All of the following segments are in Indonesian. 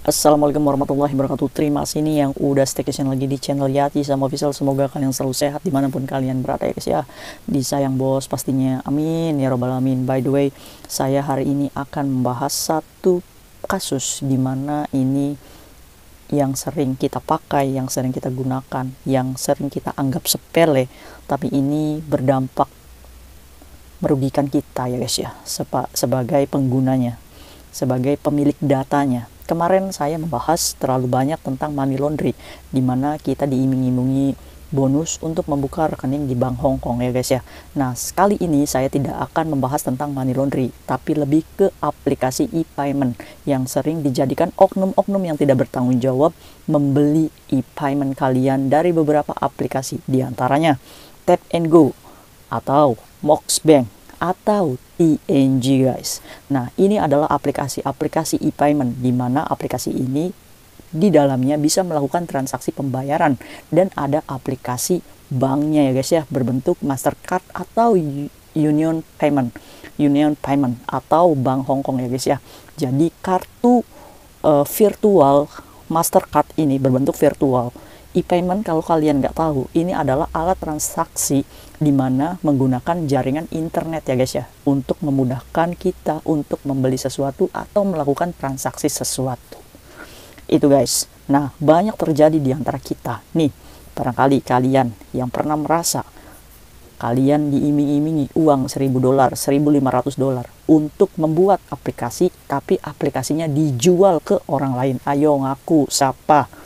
Assalamualaikum warahmatullahi wabarakatuh. Terima kasih nih yang udah stay tune lagi di channel Yati sama Official. Semoga kalian selalu sehat dimanapun kalian berada ya guys ya. Disayang bos pastinya, amin ya robbal alamin. By the way, saya hari ini akan membahas satu kasus dimana ini yang sering kita pakai, yang sering kita gunakan, yang sering kita anggap sepele, tapi ini berdampak merugikan kita ya guys ya, sebagai penggunanya, sebagai pemilik datanya. Kemarin saya membahas terlalu banyak tentang money laundry, dimana kita diiming-imingi bonus untuk membuka rekening di Bank Hong Kong ya guys ya. Nah, kali ini saya tidak akan membahas tentang money laundry, tapi lebih ke aplikasi e-payment yang sering dijadikan oknum-oknum yang tidak bertanggung jawab membeli e-payment kalian dari beberapa aplikasi, diantaranya Tap and Go atau Mox Bank atau TNG guys. Nah, ini adalah aplikasi-aplikasi e-payment di mana aplikasi ini di dalamnya bisa melakukan transaksi pembayaran dan ada aplikasi banknya ya guys ya, berbentuk Mastercard atau Union Payment atau Bank Hong Kong ya guys ya. Jadi kartu virtual Mastercard ini berbentuk virtual. E-payment kalau kalian nggak tahu, ini adalah alat transaksi di mana menggunakan jaringan internet ya guys ya, untuk memudahkan kita untuk membeli sesuatu atau melakukan transaksi sesuatu. Itu guys. Nah, banyak terjadi di antara kita. Nih, barangkali kalian yang pernah merasa kalian diiming-imingi uang $1.000, $1.500 untuk membuat aplikasi, tapi aplikasinya dijual ke orang lain. Ayo ngaku, siapa?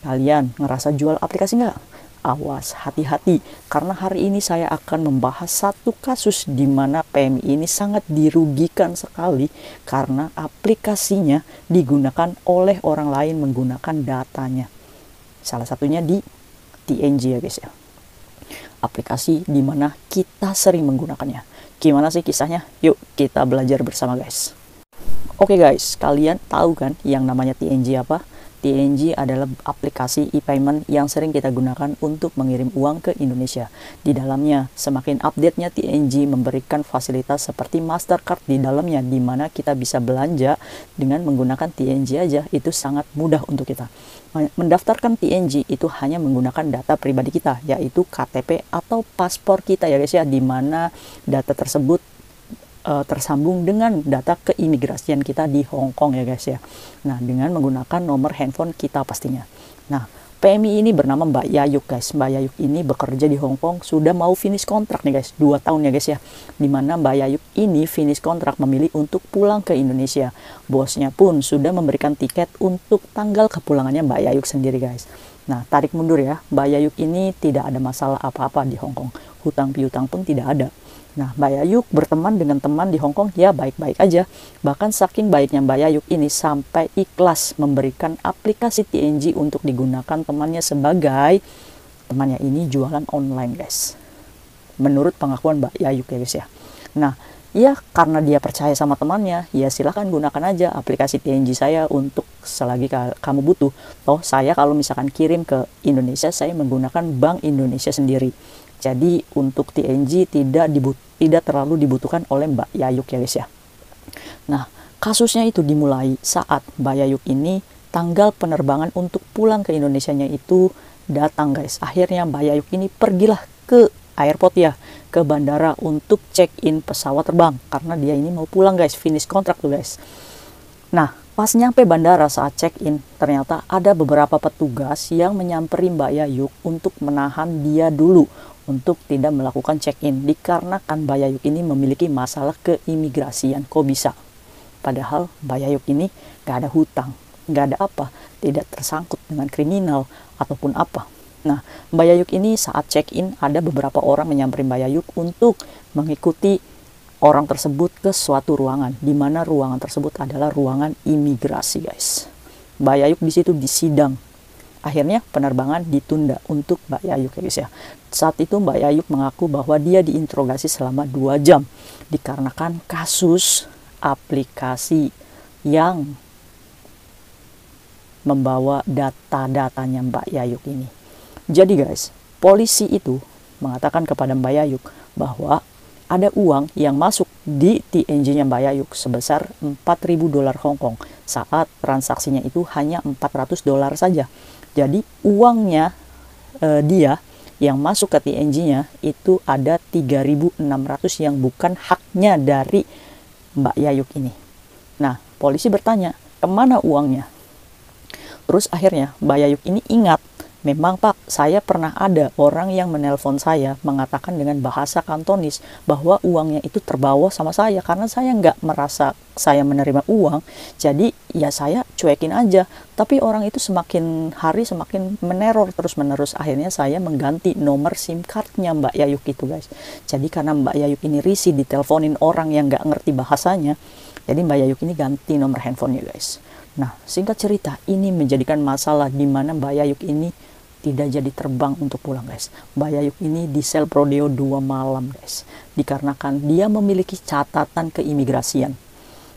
Kalian ngerasa jual aplikasi nggak? Awas, hati-hati, karena hari ini saya akan membahas satu kasus di mana PMI ini sangat dirugikan sekali karena aplikasinya digunakan oleh orang lain menggunakan datanya. Salah satunya di TNG ya guys ya. Aplikasi di mana kita sering menggunakannya. Gimana sih kisahnya? Yuk kita belajar bersama guys. Oke guys, kalian tahu kan yang namanya TNG apa? TNG adalah aplikasi e-payment yang sering kita gunakan untuk mengirim uang ke Indonesia. Di dalamnya, semakin update-nya TNG memberikan fasilitas seperti Mastercard di dalamnya, di mana kita bisa belanja dengan menggunakan TNG aja. Itu sangat mudah untuk kita. Mendaftarkan TNG itu hanya menggunakan data pribadi kita, yaitu KTP atau paspor kita ya guys ya, di mana data tersebut tersambung dengan data keimigrasian kita di Hong Kong ya guys ya. Nah, dengan menggunakan nomor handphone kita pastinya. Nah, PMI ini bernama Mbak Yayuk guys. Mbak Yayuk ini bekerja di Hong Kong, sudah mau finish kontrak nih guys, 2 tahun ya guys ya. Dimana Mbak Yayuk ini finish kontrak memilih untuk pulang ke Indonesia. Bosnya pun sudah memberikan tiket untuk tanggal kepulangannya Mbak Yayuk sendiri guys. Nah, tarik mundur ya, Mbak Yayuk ini tidak ada masalah apa-apa di Hong Kong. Hutang piutang pun tidak ada. Nah, Mbak Yayuk berteman dengan teman di Hong Kong ya baik-baik aja. Bahkan saking baiknya Mbak Yayuk ini sampai ikhlas memberikan aplikasi TNG untuk digunakan temannya sebagai temannya ini jualan online guys. Menurut pengakuan Mbak Yayuk ya guys ya. Nah, ya karena dia percaya sama temannya, ya silahkan gunakan aja aplikasi TNG saya untuk selagi kamu butuh. Toh saya kalau misalkan kirim ke Indonesia, saya menggunakan Bank Indonesia sendiri. Jadi untuk TNG tidak terlalu dibutuhkan oleh Mbak Yayuk ya guys ya. Nah, kasusnya itu dimulai saat Mbak Yayuk ini tanggal penerbangan untuk pulang ke Indonesianya itu datang guys. Akhirnya Mbak Yayuk ini pergilah ke airport ya, ke bandara untuk check-in pesawat terbang. Karena dia ini mau pulang guys, finish kontrak tuh guys. Nah, pas nyampe bandara saat check-in, ternyata ada beberapa petugas yang menyamperi Mbak Yayuk untuk menahan dia dulu untuk tidak melakukan check-in, dikarenakan Mbak Yayuk ini memiliki masalah keimigrasian. Kok bisa? Padahal Mbak Yayuk ini gak ada hutang, gak ada apa, tidak tersangkut dengan kriminal ataupun apa. Nah, Mbak Yayuk ini saat check-in ada beberapa orang menyamperi Mbak Yayuk untuk mengikuti orang tersebut ke suatu ruangan, di mana ruangan tersebut adalah ruangan imigrasi guys. Mbak Yayuk di situ disidang. Akhirnya penerbangan ditunda untuk Mbak Yayuk ya guys ya. Saat itu Mbak Yayuk mengaku bahwa dia diinterogasi selama 2 jam dikarenakan kasus aplikasi yang membawa data-datanya Mbak Yayuk ini. Jadi guys, polisi itu mengatakan kepada Mbak Yayuk bahwa ada uang yang masuk di TNG-nya Mbak Yayuk sebesar 4.000 dolar Hong Kong saat transaksinya itu hanya 400 dolar saja. Jadi uangnya dia yang masuk ke TNG-nya itu ada 3.600 yang bukan haknya dari Mbak Yayuk ini. Nah, polisi bertanya, kemana uangnya? Terus akhirnya Mbak Yayuk ini ingat, memang Pak, saya pernah ada orang yang menelpon saya mengatakan dengan bahasa Kantonis bahwa uangnya itu terbawa sama saya karena saya nggak merasa saya menerima uang, jadi ya saya cuekin aja. Tapi orang itu semakin hari semakin meneror terus-menerus. Akhirnya saya mengganti nomor SIM cardnya Mbak Yayuk itu guys. Jadi karena Mbak Yayuk ini risih diteleponin orang yang nggak ngerti bahasanya, jadi Mbak Yayuk ini ganti nomor handphonenya guys. Nah, singkat cerita, ini menjadikan masalah di mana Mbak Yayuk ini tidak jadi terbang untuk pulang guys. Mbak Yayuk ini di sel Prodeo 2 malam guys, dikarenakan dia memiliki catatan keimigrasian.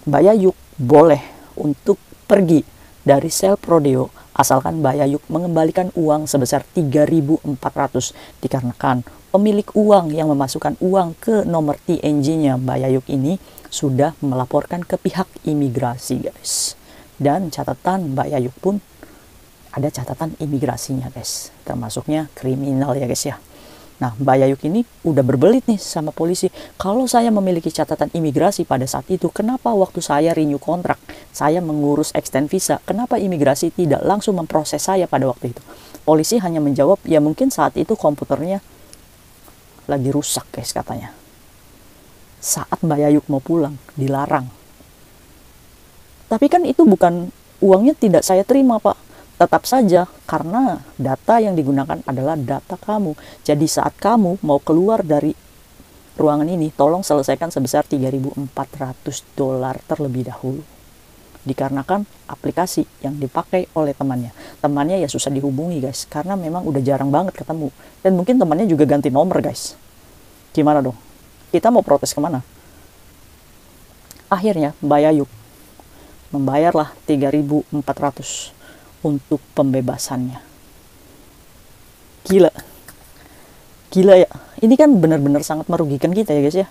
Mbak Yayuk boleh untuk pergi dari sel Prodeo asalkan Mbak Yayuk mengembalikan uang sebesar 3.400, dikarenakan pemilik uang yang memasukkan uang ke nomor TNG-nya Mbak Yayuk ini sudah melaporkan ke pihak imigrasi guys. Dan catatan Mbak Yayuk pun ada catatan imigrasinya guys, termasuknya kriminal ya guys ya. Nah, Mbak Yayuk ini udah berbelit nih sama polisi, kalau saya memiliki catatan imigrasi pada saat itu, kenapa waktu saya renew kontrak, saya mengurus extend visa, kenapa imigrasi tidak langsung memproses saya pada waktu itu? Polisi hanya menjawab, ya mungkin saat itu komputernya lagi rusak guys katanya. Saat Mbak Yayuk mau pulang, dilarang. Tapi kan itu bukan, uangnya tidak saya terima Pak. Tetap saja, karena data yang digunakan adalah data kamu. Jadi saat kamu mau keluar dari ruangan ini, tolong selesaikan sebesar 3.400 dolar terlebih dahulu. Dikarenakan aplikasi yang dipakai oleh temannya. Temannya ya susah dihubungi guys, karena memang udah jarang banget ketemu. Dan mungkin temannya juga ganti nomor guys. Gimana dong? Kita mau protes kemana? Akhirnya Mbak Yayuk membayarlah 3.400 untuk pembebasannya. Gila ya, ini kan benar-benar sangat merugikan kita ya guys ya.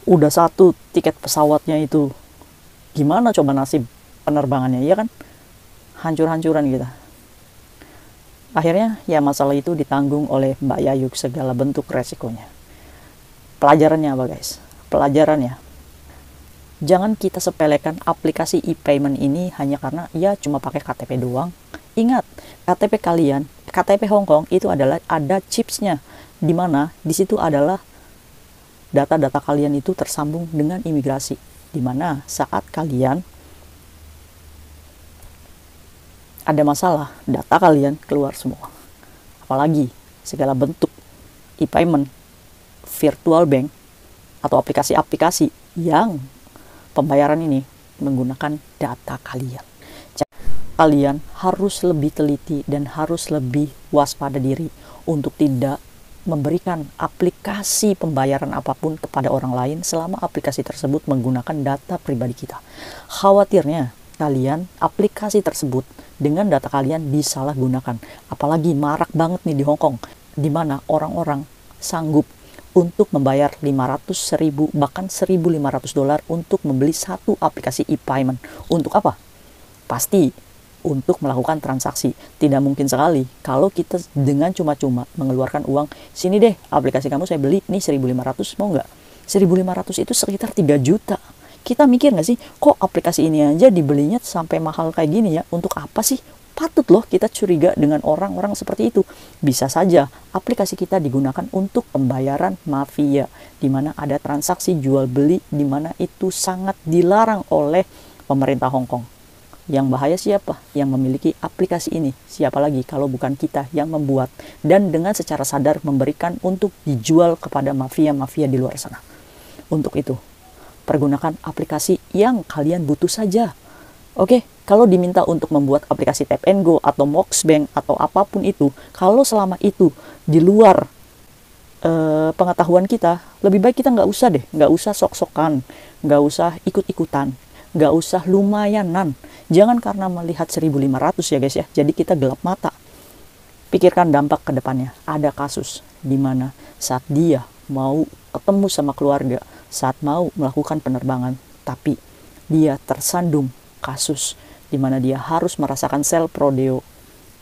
Udah satu tiket pesawatnya itu, gimana coba nasib penerbangannya ya kan, hancur-hancuran kita. Akhirnya ya masalah itu ditanggung oleh Mbak Yayuk segala bentuk resikonya. Pelajarannya apa guys? Pelajarannya, jangan kita sepelekan aplikasi e-payment ini hanya karena ya cuma pakai KTP doang. Ingat, KTP kalian, KTP Hong Kong itu adalah ada chipsnya, di mana di situ adalah data-data kalian itu tersambung dengan imigrasi, di mana saat kalian ada masalah, data kalian keluar semua. Apalagi segala bentuk e-payment, virtual bank, atau aplikasi-aplikasi yang pembayaran ini menggunakan data kalian. Kalian harus lebih teliti dan harus lebih waspada diri untuk tidak memberikan aplikasi pembayaran apapun kepada orang lain selama aplikasi tersebut menggunakan data pribadi kita. Khawatirnya kalian aplikasi tersebut dengan data kalian disalahgunakan. Apalagi marak banget nih di Hong Kong, di mana orang-orang sanggup untuk membayar 500.000 bahkan 1.500 dolar untuk membeli satu aplikasi e-payment. Untuk apa? Pasti untuk melakukan transaksi. Tidak mungkin sekali kalau kita dengan cuma-cuma mengeluarkan uang, sini deh aplikasi kamu saya beli, nih 1.500, mau nggak? 1.500 itu sekitar 3 juta. Kita mikir nggak sih, kok aplikasi ini aja dibelinya sampai mahal kayak gini ya? Untuk apa sih? Patut loh kita curiga dengan orang-orang seperti itu. Bisa saja aplikasi kita digunakan untuk pembayaran mafia, di mana ada transaksi jual beli, di mana itu sangat dilarang oleh pemerintah Hong Kong. Yang bahaya siapa? Yang memiliki aplikasi ini. Siapa lagi kalau bukan kita yang membuat dan dengan secara sadar memberikan untuk dijual kepada mafia-mafia di luar sana. Untuk itu, pergunakan aplikasi yang kalian butuh saja. Oke, kalau diminta untuk membuat aplikasi Tap and Go atau Moxbank atau apapun itu, kalau selama itu di luar pengetahuan kita, lebih baik kita nggak usah deh, nggak usah sok-sokan, nggak usah ikut-ikutan, nggak usah lumayanan. Jangan karena melihat 1.500 ya guys ya, jadi kita gelap mata. Pikirkan dampak ke depannya. Ada kasus di mana saat dia mau ketemu sama keluarga, saat mau melakukan penerbangan, tapi dia tersandung kasus di mana dia harus merasakan self rodeo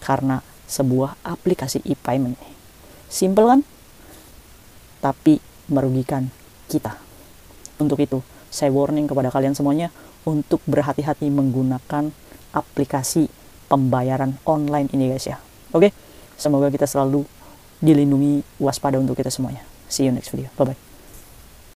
karena sebuah aplikasi e-payment. Simple kan? Tapi merugikan kita. Untuk itu, saya warning kepada kalian semuanya untuk berhati-hati menggunakan aplikasi pembayaran online ini guys ya. Oke, semoga kita selalu dilindungi, waspada untuk kita semuanya. See you next video. Bye-bye.